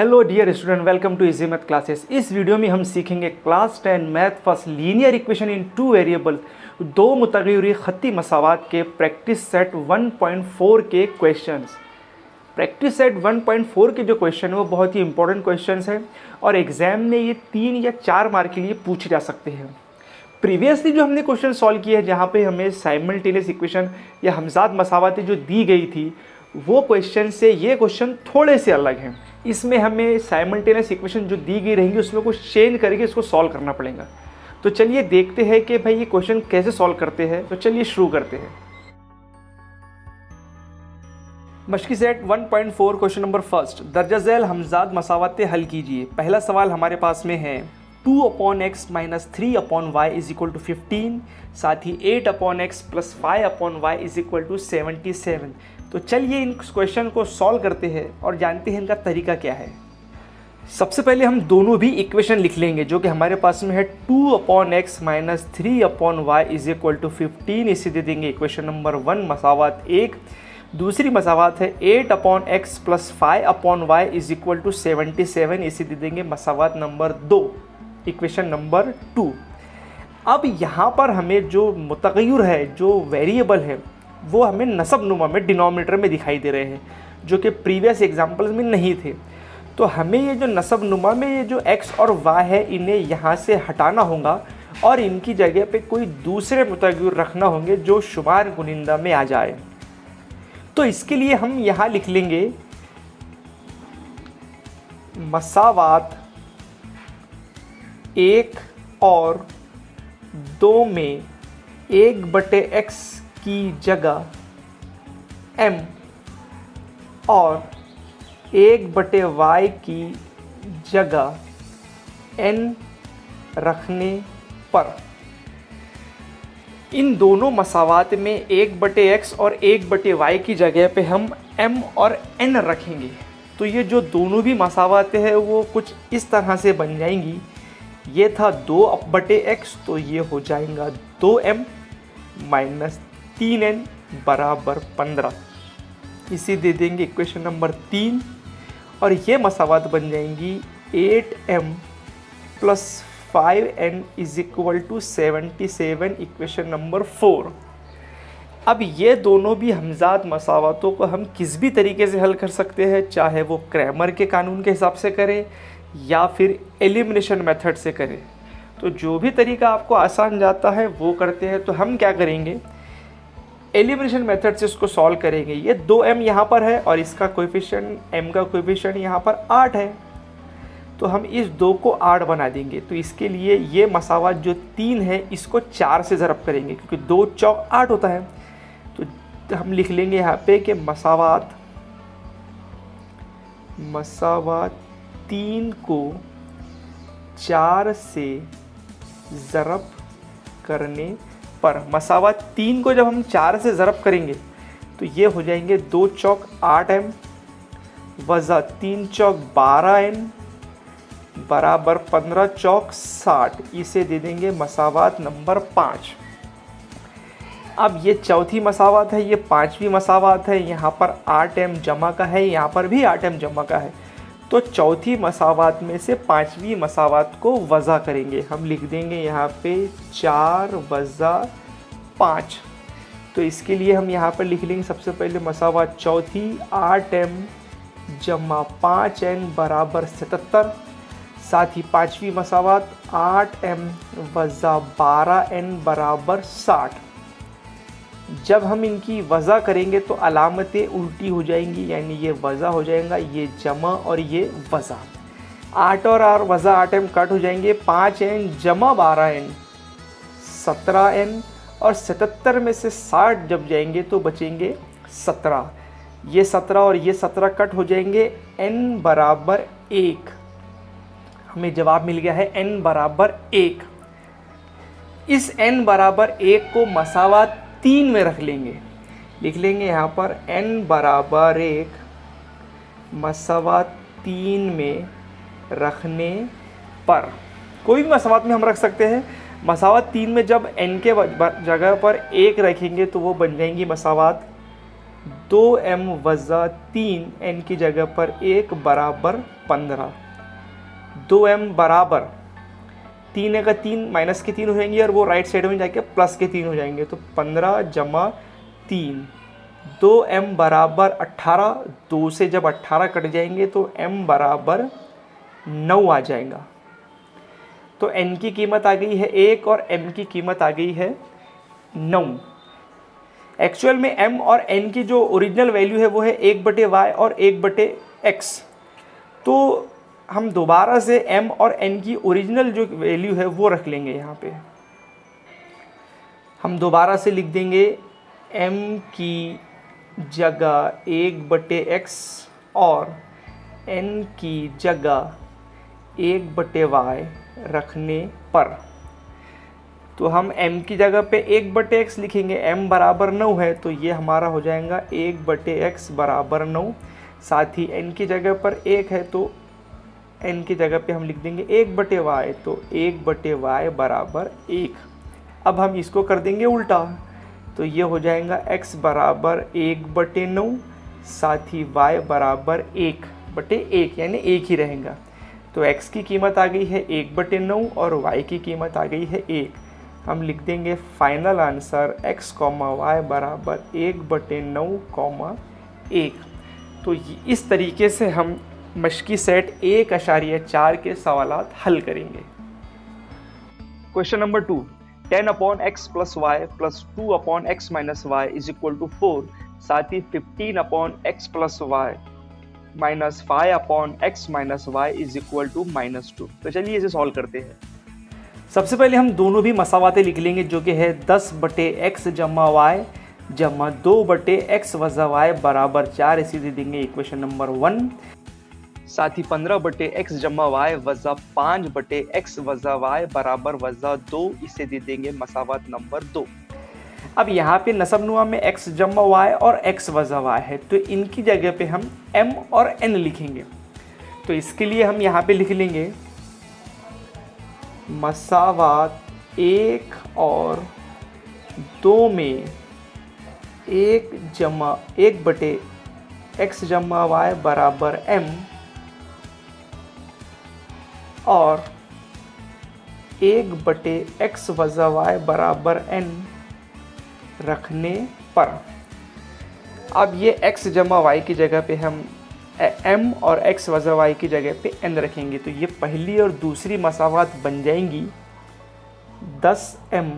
Hello dear student, welcome to easy math classes. इस video में हम सीखेंगे class 10 math first linear equation in two variable, दो मुतग़य्यर ख़त्ती मसावात के प्रैक्टिस सेट 1.4 के क्वेश्चंस। प्रैक्टिस सेट 1.4 के जो क्वेश्चन है वो बहुत ही इंपॉर्टेंट क्वेश्चंस हैं और एग्जाम में ये 3 या 4 मार्क के लिए पूछे जा सकते हैं। प्रीवियसली जो हमने क्वेश्चन सॉल्व किए हैं जहाँ पे हमें साइमल्टेनियस इक्वेशन या हमज़ाद मसावातें जो दी गई थी, वो क्वेश्चन से ये क्वेश्चन थोड़े से अलग हैं। इसमें हमें साइमल्टेनियस इक्वेशन जो दी गई रहेंगी उसमें कुछ चेंज करके इसको सॉल्व करना पड़ेगा। तो चलिए देखते हैं कि भाई ये क्वेश्चन कैसे सॉल्व करते हैं। तो चलिए शुरू करते हैं। मशक़ी सेट 1.4 क्वेश्चन नंबर फर्स्ट, दर्जा झैल हमज़ाद मसावातें हल कीजिए। पहला सवाल हमारे पास में है 2/x - 3/y = 15, साथ ही 8/x + 5/y = 77। तो चलिए इन क्वेश्चन को सॉल्व करते हैं और जानते हैं इनका तरीका क्या है। सबसे पहले हम दोनों भी इक्वेशन लिख लेंगे जो कि हमारे पास में है 2/x - 3/y = 15, इसे दे देंगे इक्वेशन नंबर 1 मसावात 1। दूसरी मसावात है 8/x + 5/y = 77, इसे दे देंगे मसावात नंबर 2, इक्वेशन नंबर 2। अब यहाँ पर हमें जो मुतग़य्यर है, जो वेरिएबल है, वो हमें नसब नुमा में डिनोमिनेटर में दिखाई दे रहे हैं जो कि प्रीवियस एग्जाम्पल्स में नहीं थे। तो हमें ये जो नसब नुमा में ये जो x और y है इन्हें यहाँ से हटाना होगा और इनकी जगह पे कोई दूसरे मुतग़य्यर रखना होंगे जो शुमार कुनिंदा में आ जाए। तो इसके लिए हम यहाँ लिख लेंगे मसावात 1 और 2 में 1/x की जगह m और 1/y की जगह n रखने पर इन दोनों मसावात में 1/x और 1/y की जगह पे हम m और n रखेंगे। तो ये जो दोनों भी मसावातें हैं वो कुछ इस तरह से बन जाएंगी। ये था 2/x, तो ये हो जाएगा 2m - 3n = 15, इसे दे देंगे इक्वेशन नंबर 3। और ये मसावात बन जाएंगी 8m + 5n = 77, इक्वेशन नंबर 4। अब ये दोनों भी हमज़ाद मसावातों को हम किस भी तरीके से हल कर सकते हैं, चाहे वो क्रैमर के कानून के हिसाब से करें या फिर एलिमिनेशन मेथड से करें। तो जो भी तरीका आपको आसान जाता है वो करते हैं। तो हम क्या करेंगे, एलिमिनेशन मेथड से इसको सॉल्व करेंगे। ये 2m यहाँ पर है और इसका कोएफिशिएंट m का कोएफिशिएंट यहाँ पर 8 है, तो हम इस 2 को 8 बना देंगे। तो इसके लिए ये मसावात जो 3 है इसको 4 से ज़रब करेंगे क्योंकि 2 चौक 8 होता है। तो हम लिख लेंगे यहाँ पे कि मसावात 3 को 4 से ज़रब करने पर, मसावात 3 को जब हम 4 से ज़रब करेंगे तो ये हो जाएंगे 2 चौक 8m वज़ा 3 चौक 12n बराबर 15 चौक 60, इसे दे देंगे मसावात नंबर 5। अब ये चौथी मसावात है, ये 5वीं मसावात है। यहाँ पर 8m जमा का है, यहाँ पर भी 8m जमा का है। तो चौथी मसावात में से 5वीं मसावात को वज़ा करेंगे। हम लिख देंगे यहाँ पे 4 + 5। तो इसके लिए हम यहाँ पर लिख लेंगे सबसे पहले मसावात चौथी 8m + 5n = 77, साथ ही 5वीं मसावात 8m - 12n = 60। जब हम इनकी वज़ा करेंगे तो अलामतें उल्टी हो जाएंगी, यानी ये वज़ा हो जाएगा, ये जमा और ये वज़ा। 8 और r वज़ा 8m कट हो जाएंगे, 5n + 12n 17n और 77 में से 60 जब जाएंगे तो बचेंगे 17। ये 17 और ये 17 कट हो जाएंगे, n = 1। हमें जवाब मिल गया है n = 1। इस n = 1 को मसावात 3 में रख लेंगे। लिख लेंगे यहाँ पर n = 1 मसावात 3 में रखने पर, कोई भी मसावात में हम रख सकते हैं। मसावात 3 में जब n के जगह पर 1 रखेंगे तो वो बन जाएंगी मसावात 2m वज़ा 3 n की जगह पर 1 बराबर 15। 2m बराबर 3 का 3 माइनस के 3 हो जाएंगे और वो राइट साइड में जाके प्लस के 3 हो जाएंगे, तो 15 जमा 3। 2m बराबर 18, 2 से जब 18 कट जाएंगे तो m बराबर 9 आ जाएगा। तो n की कीमत आ गई है 1 और m की कीमत आ गई है 9। एक्चुअल में m और n की जो ओरिजिनल वैल्यू है वो है 1/y और 1/x। तो हम दोबारा से m और n की ओरिजिनल जो वैल्यू है वो रख लेंगे। यहाँ पे हम दोबारा से लिख देंगे m की जगह 1/x और n की जगह 1/y रखने पर, तो हम m की जगह पे 1/x लिखेंगे। m बराबर 9 है तो ये हमारा हो जाएगा 1/x बराबर 9। साथ ही n की जगह पर 1 है तो n की जगह पे हम लिख देंगे 1/y, तो 1/y बराबर 1। अब हम इसको कर देंगे उल्टा, तो ये हो जाएगा x बराबर 1/9, साथ ही y बराबर 1/1, यानी 1 ही रहेगा। तो x की कीमत आ गई है 1/9 और y की कीमत आ गई है 1। हम लिख देंगे फाइनल आंसर x, y बराबर 1/9, 1। तो इस तरीके से हम मश्की सेट 1.4 के सवालात हल करेंगे। Question number 2, 10/x + y + 2/x - y = 4। साथ ही 15/x + y - 5/x - y = -2। तो चलिए इसे सॉल्व करते हैं। सबसे पहले हम दोनों भी मसावातें लिख लेंगे, जो कि है 10/x जमा y जमा 2/x वज़ा y बराबर 4। इसे दे देंगे इक्वेशन नंबर 1। साथ ही 15/x जमा y वज़ा 5/x वज़ा y बराबर वज़ा 2। इसे दे देंगे मसावात नंबर 2। अब यहाँ पे नसब नुआ में x जमा y और x वज़ा y है, तो इनकी जगह पे हम m और n लिखेंगे। तो इसके लिए हम यहाँ पे लिख लेंगे मसावात 1 और 2 में 1/x जमा y बराबर m और 1/x वज़ा y बराबर n रखने पर। अब ये x जमा y की जगह पे हम m और x वज़ा y की जगह पे n रखेंगे, तो ये पहली और दूसरी मसावात बन जाएंगी 10m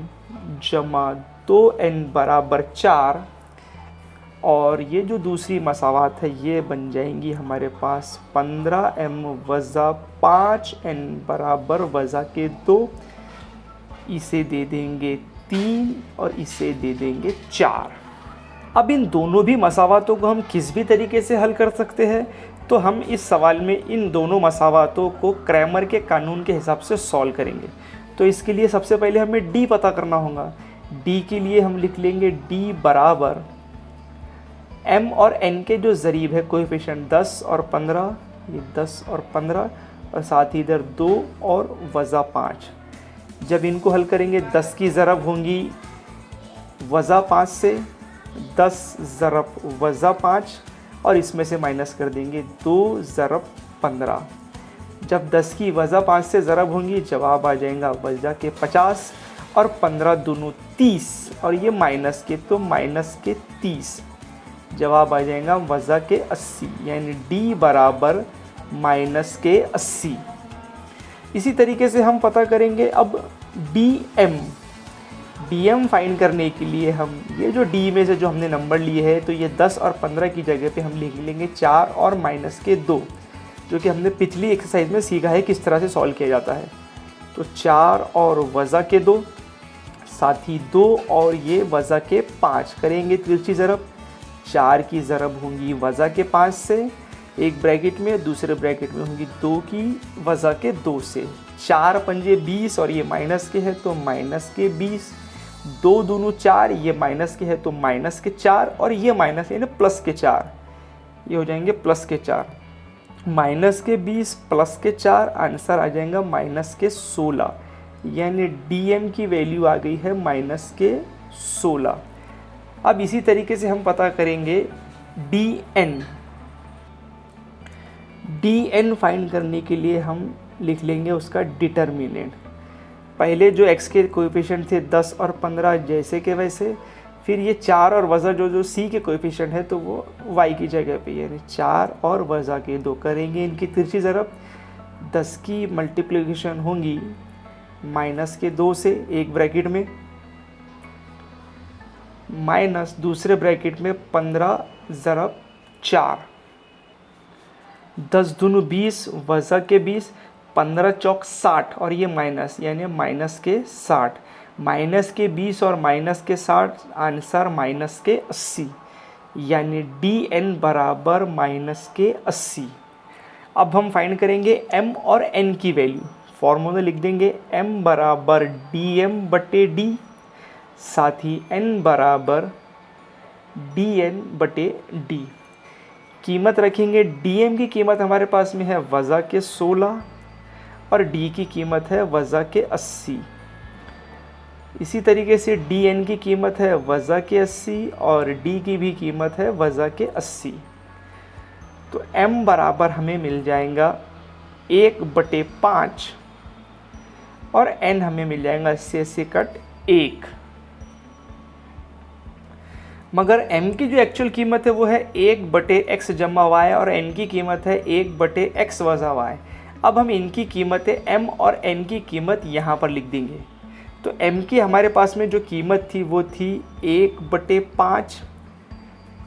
जमा 2n बराबर 4, और ये जो दूसरी मसावात है ये बन जाएंगी हमारे पास 15m वज़ा 5n बराबर वज़ा के 2। इसे दे देंगे 3 और इसे दे देंगे 4। अब इन दोनों भी मसावातों को हम किस भी तरीके से हल कर सकते हैं, तो हम इस सवाल में इन दोनों मसावातों को क्रैमर के कानून के हिसाब से सॉल्व करेंगे। तो इसके लिए सबसे पहले हमें d पता करना होगा। d के लिए हम लिख लेंगे d बराबर m और n के जो ज़रीब है कोएफिशिएंट 10 और 15, ये 10 और 15, और साथ ही इधर 2 और वज़ा 5। जब इनको हल करेंगे 10 की ज़रब होंगी वज़ा 5 से, 10 ज़रब वज़ा 5, और इसमें से माइनस कर देंगे 2 ज़रब 15। जब 10 की वज़ा 5 से ज़रब होंगी जवाब आ जाएगा वज़ा के 50 और 15 दोनों 30, और ये माइनस के तो माइनस के 30। जवाब आ जाएगा वज़ा के 80, यानी d बराबर माइनस के 80। इसी तरीके से हम पता करेंगे अब dm फाइंड करने के लिए हम ये जो d में से जो हमने नंबर लिए है, तो ये 10 और 15 की जगह पे हम लिख लेंगे 4 और माइनस के 2, जो कि हमने पिछली एक्सरसाइज में सीखा है किस तरह से सॉल्व किया जाता है। तो 4 और वज़ा के 2, साथ ही 2 और ये वज़ा के 5 करेंगे तिरछी ज़रब। 4 की ज़रब होंगी वज़ा के 5 से एक ब्रैकेट में, दूसरे ब्रैकेट में होंगी 2 की वज़ा के 2 से। 4 पंजे 20 और ये माइनस के है तो माइनस के 20। 2 दूनों 4, ये माइनस के है तो माइनस के 4, और ये माइनस यानी प्लस के 4, ये हो जाएंगे प्लस के 4। माइनस के 20 प्लस के 4, आंसर आ जाएगा माइनस के 16, यानी dm की वैल्यू आ गई है माइनस के 16। अब इसी तरीके से हम पता करेंगे dn फाइंड करने के लिए हम लिख लेंगे उसका डिटर्मिनेंट। पहले जो x के कोएफिशिएंट थे 10 और 15 जैसे के वैसे, फिर ये 4 और वज़ा जो c के कोएफिशिएंट है तो वो y की जगह पे, यानी 4 और वज़ा के 2 करेंगे इनकी तिरछी ज़रब। 10 की मल्टीप्लिकेशन होंगी -2 से, एक ब्रैकेट में, माइनस दूसरे ब्रैकेट में 15 ज़रब 4, 10 दूनी 20 वज़ा के 20, 15 चौक 60 और ये माइनस, यानी माइनस के 60, माइनस के 20 और माइनस के 60, आंसर माइनस के 80, यानी dn बराबर माइनस के 80। अब हम फाइंड करेंगे m और n की वैल्यू। फॉर्मूला लिख देंगे m बराबर dm बटे d, साथ ही n बराबर dn बटे d। कीमत रखेंगे, dm की कीमत हमारे पास में है वज़ा के 16 और d की कीमत है वज़ा के 80। इसी तरीके से dn की कीमत है वज़ा के 80 और d की भी कीमत है वज़ा के 80। तो m बराबर हमें मिल जाएगा 1/5 और n हमें मिल जाएगा 80 से कट 1। मगर m की जो एक्चुअल कीमत है वो है 1/x जमा y और n की कीमत है 1/x वज़ा y। अब हम इनकी कीमतें m और n की कीमत यहाँ पर लिख देंगे। तो m की हमारे पास में जो कीमत थी वो थी 1/5,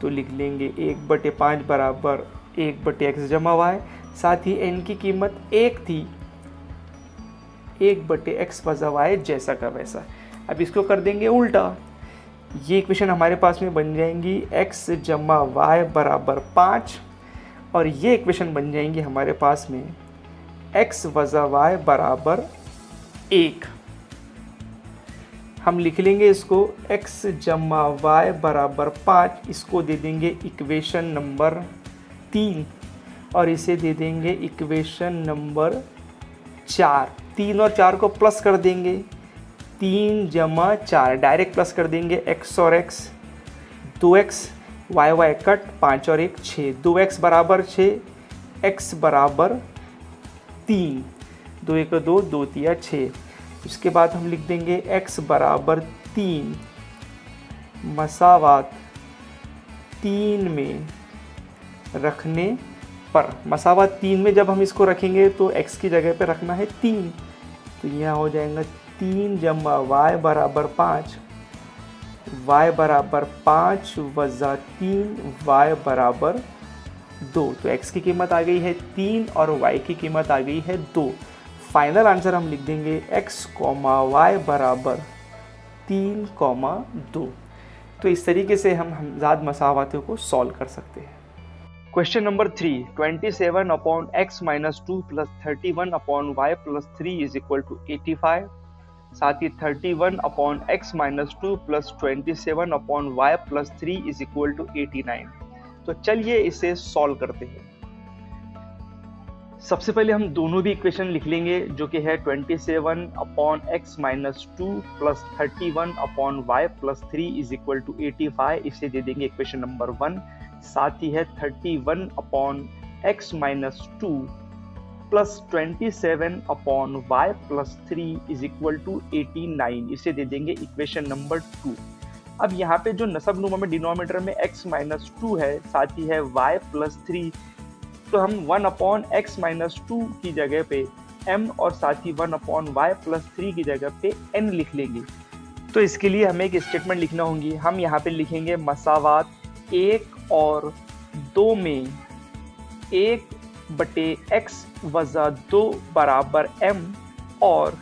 तो लिख लेंगे 1/5 बराबर 1/x जमा y। साथ ही n की कीमत 1 थी, 1/x वज़ा y जैसा का वैसा। अब इसको कर देंगे उल्टा, ये इक्वेशन हमारे पास में बन जाएंगी x जमा y बराबर 5 और ये इक्वेशन बन जाएंगी हमारे पास में x वज़ा y बराबर 1। हम लिख लेंगे इसको x जमा y बराबर 5, इसको दे देंगे इक्वेशन नंबर 3 और इसे दे देंगे इक्वेशन नंबर 4। 3 और 4 को प्लस कर देंगे, 3 जमा 4 डायरेक्ट प्लस कर देंगे, x और x 2x, y कट 5 और 1 6, 2x बराबर 6, x बराबर 3, 2 1 2, 2 3 6। इसके बाद हम लिख देंगे x बराबर 3 मसावात 3 में रखने पर। मसावात 3 में जब हम इसको रखेंगे तो x की जगह पे रखना है 3, तो यहाँ हो जाएगा 3 जमा y बराबर 5, y बराबर 5 वज़ा 3, y बराबर 2। तो x की कीमत आ गई है 3 और y की कीमत आ गई है 2। फाइनल आंसर हम लिख देंगे x, y बराबर 3, 2। तो इस तरीके से हम हमजाद मसावातों को सॉल्व कर सकते हैं। Question number 3, 27 upon x minus 2 plus 31 upon y plus 3 is equal to 85। साथ ही 31 upon x minus 2 plus 27 upon y plus 3 is equal to 89। तो चलिए इसे सॉल्व करते हैं। सबसे पहले हम दोनों भी इक्वेशन लिख लेंगे, जो कि है 27 upon x minus 2 plus 31 upon y plus 3 is equal to 85। इसे दे देंगे इक्वेशन नंबर 1। साथ ही है 31 upon x minus 2 plus 27 upon y plus 3 is equal to 89। इसे दे देंगे इक्वेशन नंबर 2। अब यहाँ पे जो नसब नुमा में डिनोमिनेटर में x माइनस 2 है, साथ ही है y प्लस 3, तो हम 1 अपॉन x माइनस 2 की जगह पे m और साथ ही 1 अपॉन y प्लस 3 की जगह पे n लिख लेंगे। तो इसके लिए हमें एक स्टेटमेंट लिखना होगी। हम यहाँ पे लिखेंगे मसावात 1 और 2 में 1/x वज़ा 2 बराबर m और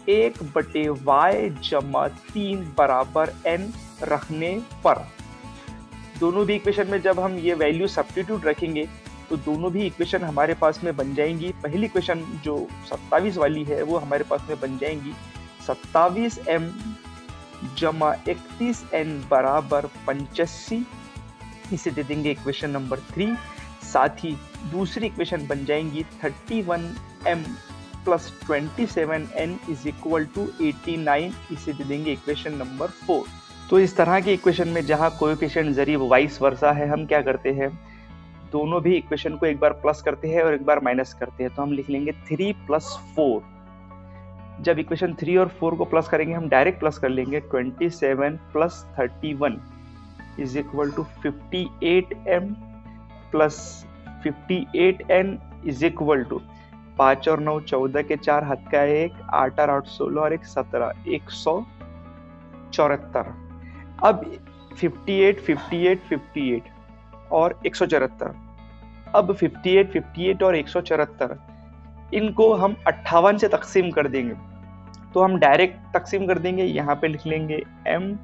1/y जमा 3 बराबर n रखने पर। दोनों भी इक्वेशन में जब हम ये वैल्यू सब्स्टिट्यूट रखेंगे तो दोनों भी इक्वेशन हमारे पास में बन जाएंगी। पहली इक्वेशन जो 27 वाली है वो हमारे पास में बन जाएंगी 27m जमा 31n बराबर 85। इसे दे देंगे इक्वेशन नंबर 3। साथ ही दूसरी इक्वेशन बन जाएंगी 31m plus 27n is equal to 89। इसे दे देंगे इक्वेशन नंबर 4। तो इस तरह की इक्वेशन में जहाँ कोएफिशिएंट जरीब वाइस वर्सा है, हम क्या करते हैं, दोनों भी इक्वेशन को एक बार प्लस करते हैं और एक बार माइनस करते हैं। तो हम लिख लेंगे 3 + 4। जब इक्वेशन 3 और 4 को प्लस करेंगे, हम डायरेक्ट प्लस कर लेंगे। 27 + 31 = 58m + 58n = 5 और 9 14 के 4 हाथ का 1, 8 और 8 16 और 1 17, 174। अब 58 58 58 और 174। अब 58 58 और 174 इनको हम 58 से तकसीम कर देंगे। तो हम डायरेक्ट तकसीम कर देंगे, यहाँ पे लिख लेंगे m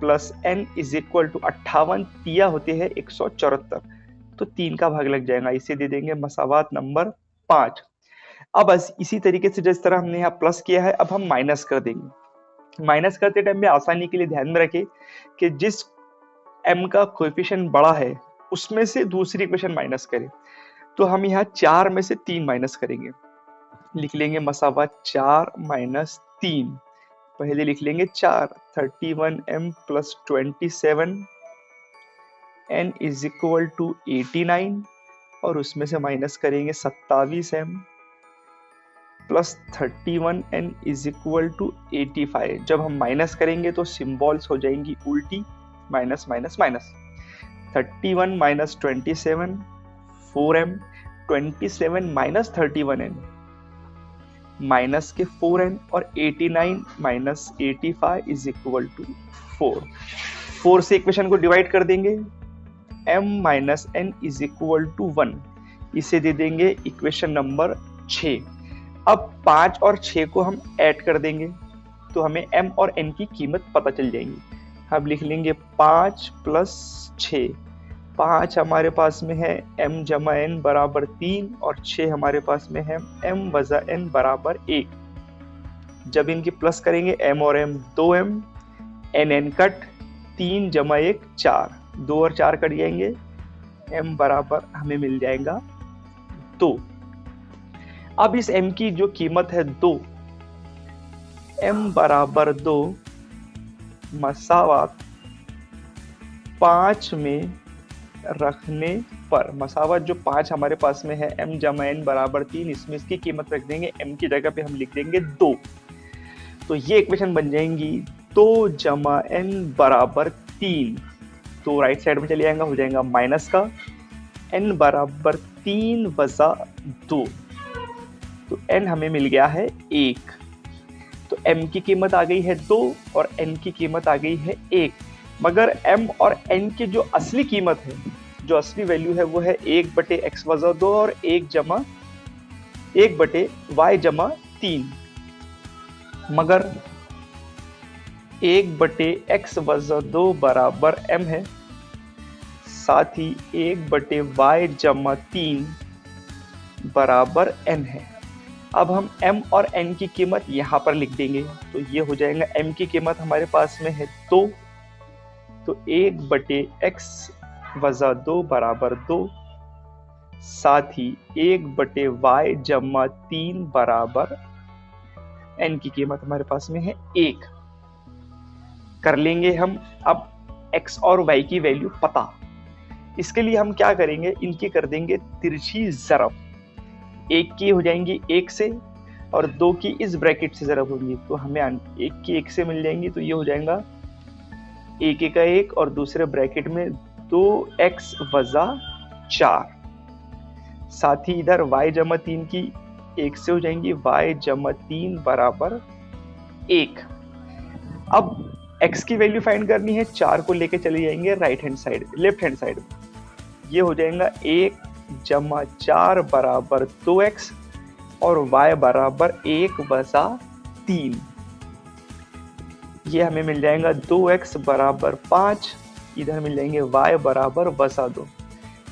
+ n = 58 तिया होते हैं 174, तो 3 का भाग लग जाएगा। इसे दे देंगे मसावात नंबर 5। अब बस इसी तरीके से जिस तरह हमने यहाँ प्लस किया है, अब हम माइनस कर देंगे। माइनस करते टाइम में आसानी के लिए ध्यान में रखें कि जिस m का कोएफिशिएंट बड़ा है उसमें से दूसरी इक्वेशन माइनस करें। तो हम यहाँ 4 में से 3 माइनस करेंगे, लिख लेंगे मसावात 4 - 3। पहले लिख लेंगे 4, 31m + 27n = 89 और उसमें से माइनस करेंगे 27m + 31n = 85। जब हम माइनस करेंगे तो सिंबल्स हो जाएंगी उल्टी, minus minus minus. 31 - 27 4m, 27 - 31n minus के 4n और 89 - 85 = 4। 4 से इक्वेशन को डिवाइड कर देंगे, m - n = 1। इसे दे देंगे इक्वेशन नंबर 6। अब 5 और 6 को हम ऐड कर देंगे तो हमें m और n की कीमत पता चल जाएगी। अब लिख लेंगे 5 + 6। 5 हमारे पास में है m - n = 3 और 6 हमारे पास में है m - n = 1। जब इनकी प्लस करेंगे m और m 2m, n कट, 3 + 1 4, 2 और 4 कट जाएंगे, m बराबर हमें मिल जाएगा 2। अब इस m की जो कीमत है 2, m = 2 मसावात 5 में रखने पर, मसावत जो 5 हमारे पास में है m - n = 3, इसमें इसकी कीमत रख देंगे, m की जगह पे हम लिख देंगे 2। तो ये इक्वेशन बन जाएंगी 2 + n = 3। तो राइट साइड में चले जाएगा, हो जाएगा माइनस का, n = 3 - 2, तो n हमें मिल गया है 1। तो m की कीमत आ गई है 2 और n की कीमत आ गई है 1। मगर m और n की जो असली कीमत है, जो असली वैल्यू है, वो है 1/x - 2 और 1/y - 3। मगर 1/x - 2 बराबर m है, साथ ही 1/y - 3 बराबर n है। अब हम m और n की कीमत यहाँ पर लिख देंगे, तो ये हो जाएगा, m की कीमत हमारे पास में है 2, तो 1/x - 2 बराबर 2, साथ ही 1/y - 3 बराबर n की कीमत हमारे पास में है 1। कर लेंगे हम अब x और y की वैल्यू पता। इसके लिए हम क्या करेंगे, इनकी कर देंगे तिरछी ज़रब। 1 की हो जाएंगी 1 से और 2 की इस ब्रैकेट से ज़रब होंगी, तो हमें 1 की 1 से मिल जाएंगी, तो ये हो जाएगा 1 का 1 और दूसरे ब्रैकेट में 2x - 4। साथ ही इधर y - 3 की 1 से हो जाएंगी, y - 3 बराबर 1। अब x की वैल्यू फाइंड करनी है, 4 को लेके चले जाएंगे लेफ्ट हैंड साइड में। ये हो जाएगा 1 - 4 बराबर 2x और y बराबर 1 - 3। ये हमें मिल जाएगा 2x बराबर 5, इधर मिल जाएंगे y बराबर -2।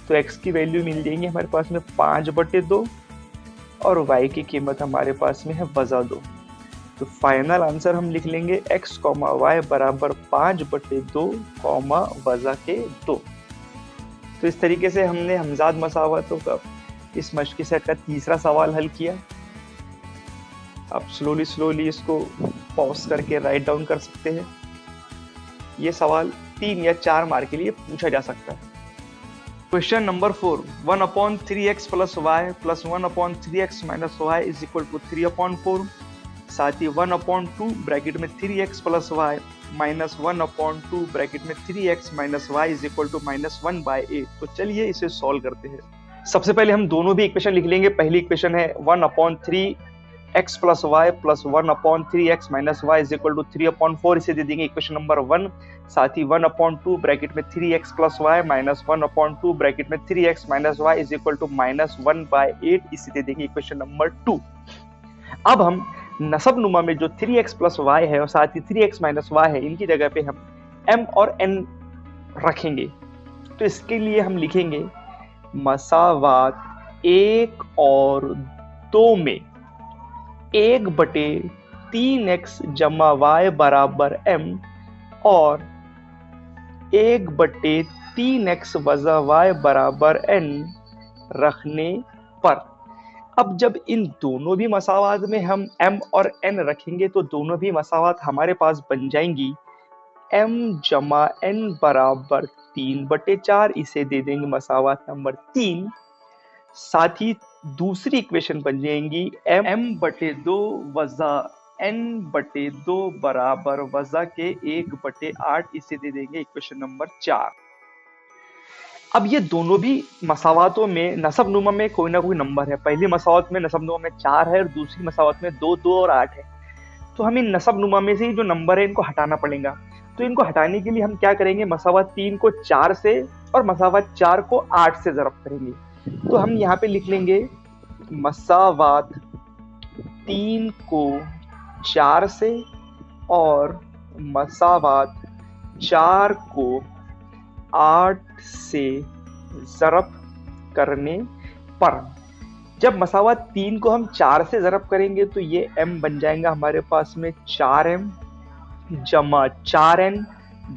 तो x की वैल्यू मिल जाएंगी हमारे पास में 5/2 और y की कीमत हमारे पास में है -2। तो फाइनल आंसर हम लिख लेंगे x, y बराबर 5/2, -2। तो इस तरीके से हमने हमजाद मसावतों का इस मश्क़ी सेट का तीसरा सवाल हल किया। आप स्लोली इसको पॉज करके राइट डाउन कर सकते हैं। ये सवाल 3 या 4 मार्क के लिए पूछा जा सकता है। Question number 4, 1/3x plus y plus 1/3x minus y is equal to 3/4। साथ ही 1/2 ब्रैकेट में 3x plus Y minus 1/2 bracket में 3x minus y is equal to -1/8। तो चलिए इसे सॉल्व करते हैं। सबसे पहले हम दोनों भी इक्वेशन लिख लेंगे। पहली इक्वेशन है 1/3x plus y plus 1/3x minus y is equal to 3/4, इसे दे देंगे इक्वेशन नंबर 1। साथ ही 1/2 ब्रैकेट में 3x plus Y minus 1/2 bracket में 3x minus y is equal to -1/8, इसे दे देंगे इक्वेशन नंबर 2। अब हम नसब नुमा में जो 3x प्लस वाई है और साथ ही 3x माइनस वाई है, इनकी जगह पे हम m और n रखेंगे। तो इसके लिए हम लिखेंगे मसावात 1 और 2 में 1/3x जमा y बराबर m और 1/3x वजा y बराबर n रखने पर। अब जब इन दोनों भी मसावात में हम m और n रखेंगे तो दोनों भी मसावात हमारे पास बन जाएंगी m जमा n बराबर 3/4, इसे दे देंगे मसावात नंबर 3। साथ ही दूसरी इक्वेशन बन जाएंगी m/2 वजा n/2 बराबर वजा के 1/8, इसे दे देंगे इक्वेशन नंबर 4। अब ये दोनों भी मसावातों में नसब नुमा में कोई ना कोई नंबर है। पहली मसावत में नसब नुमा में 4 है और दूसरी मसावत में 2, 2 और 8 है। तो हमें नसब नुमा में से ही जो नंबर है इनको हटाना पड़ेगा। तो इनको हटाने के लिए हम क्या करेंगे, मसावत 3 को 4 से और मसावत 4 को 8 से ज़रब करेंगे। तो हम यहाँ पे लिख लेंगे मसावत 3 को 4 से और मसावत 4 को 8 से ज़रब करने पर। जब मसावत 3 को हम 4 से ज़रब करेंगे तो ये m बन जाएगा हमारे पास में 4m जमा 4n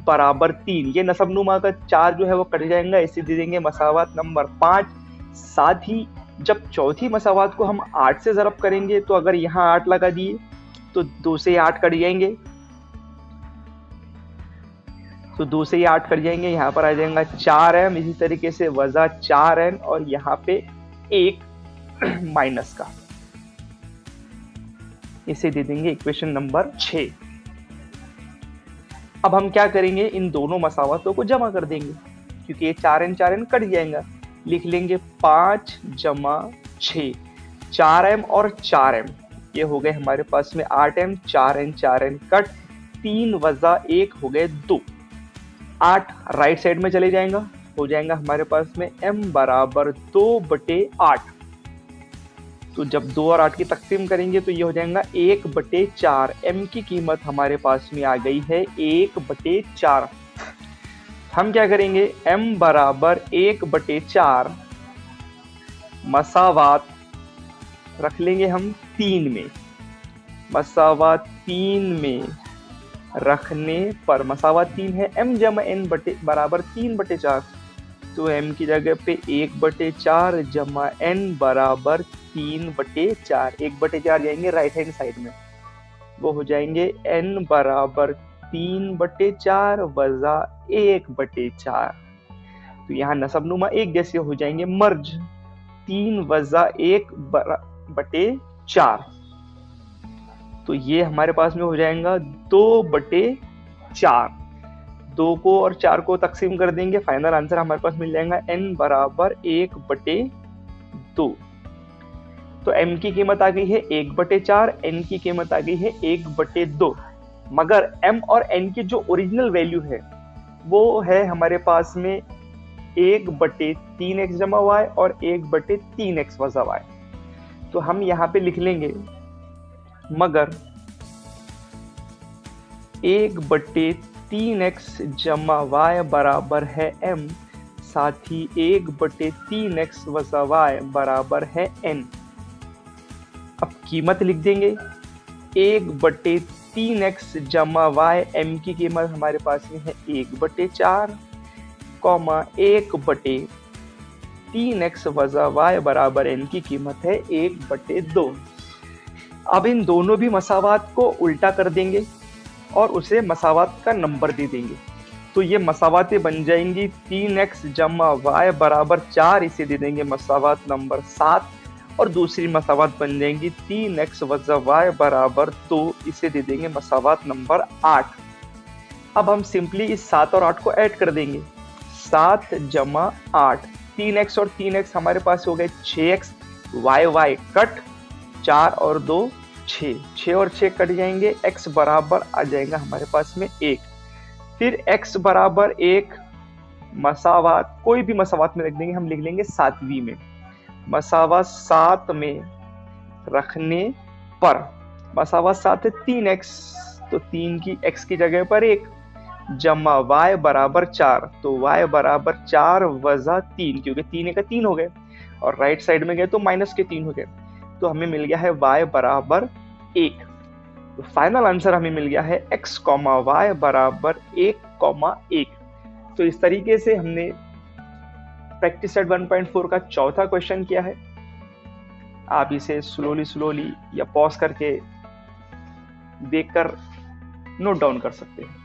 बराबर 3। ये नसब नुमा का 4 जो है वो कट जाएगा, इसे दे देंगे मसावत नंबर 5। साथ ही जब चौथी मसावत को हम 8 से ज़रब करेंगे तो अगर यहाँ 8 लगा दिए तो 2 से 8 कट जाएंगे, तो 2 से 8 कट जाएंगे। यहाँ पर आ जाएगा 4m, इसी तरीके से वजा 4n और यहाँ पे 1 माइनस का, इसे दे देंगे इक्वेशन नंबर 6। अब हम क्या करेंगे, इन दोनों मसावतों को जमा कर देंगे क्योंकि ये 4n 4n कट जाएगा। लिख लेंगे 5 जमा 6, 4m और 4m, ये हो गए हमारे पास में 8m, 4n 4n कट, 3 वजा 1 हो गए 2, 8 राइट साइड में चले जाएगा, हो जाएगा हमारे पास में m बराबर 2/8। तो जब 2 और 8 की तकसीम करेंगे तो ये हो जाएगा 1/4। m की कीमत हमारे पास में आ गई है 1/4। हम क्या करेंगे, m बराबर 1/4 मसावात रख लेंगे हम 3 में, मसावात 3 में रखने पर मसावात 3 है, m जमा n बराबर 3/4। तो m की जगह पे 1/4 जमा n बराबर 3/4, 1/4 जाएंगे राइट हैंड साइड में, वो हो जाएंगे n बराबर 3/4 वजा 1/4। तो यहाँ नसब नुमा एक जैसे हो जाएंगे मर्ज, 3 वजा 1/4। तो ये हमारे पास में हो जाएगा 2/4। 2 को और 4 को तकसीम कर देंगे, फाइनल आंसर हमारे पास मिल जाएगा n बराबर 1/2। तो m की कीमत आ गई है 1/4, n की कीमत आ गई है 1/2। मगर m और n की जो ओरिजिनल वैल्यू है वो है हमारे पास में 1/3x जमा y और 1/3x वजा y। तो हम यहाँ पे लिख लेंगे मगर 1/3x जमा y बराबर है m, साथ ही 1/3x वजा y बराबर है n। अब कीमत लिख देंगे 1/3x जमा y, m की कीमत हमारे पास में है 1/4, 1/3x वजा y बराबर n की कीमत है 1/2। अब इन दोनों भी मसावात को उल्टा कर देंगे और उसे मसावात का नंबर दे देंगे। तो ये मसावातें बन जाएंगी 3x जमा वाई बराबर 4, इसे दे देंगे मसावात नंबर 7। और दूसरी मसावात बन जाएंगी 3x वजा वाई बराबर 2, इसे दे देंगे मसावात नंबर 8। अब हम सिंपली इस 7 और 8 को ऐड कर देंगे। 7 जमा 8, 3x और 3x हमारे पास हो गए 6x, वाई वाई कट, 4 और 2 6, 6 और 6 कट जाएंगे, x बराबर आ जाएगा हमारे पास में 1। फिर x बराबर 1 मसावात, कोई भी मसावात में रख देंगे, हम लिख लेंगे 7वीं में। मसावात 7 में रखने पर मसावात 7 है 3x, तो 3 की x की जगह पर 1 जमा y बराबर 4, तो y बराबर 4 वजा 3, क्योंकि 3 का 3 हो गए और राइट साइड में गए तो माइनस के 3 हो गए, तो हमें मिल गया है y बराबर 1। तो फाइनल आंसर हमें मिल गया है x, y बराबर 1,1। तो इस तरीके से हमने प्रैक्टिस सेट 1.4 का चौथा क्वेश्चन किया है। आप इसे स्लोली या पॉज करके देखकर नोट डाउन कर सकते हैं।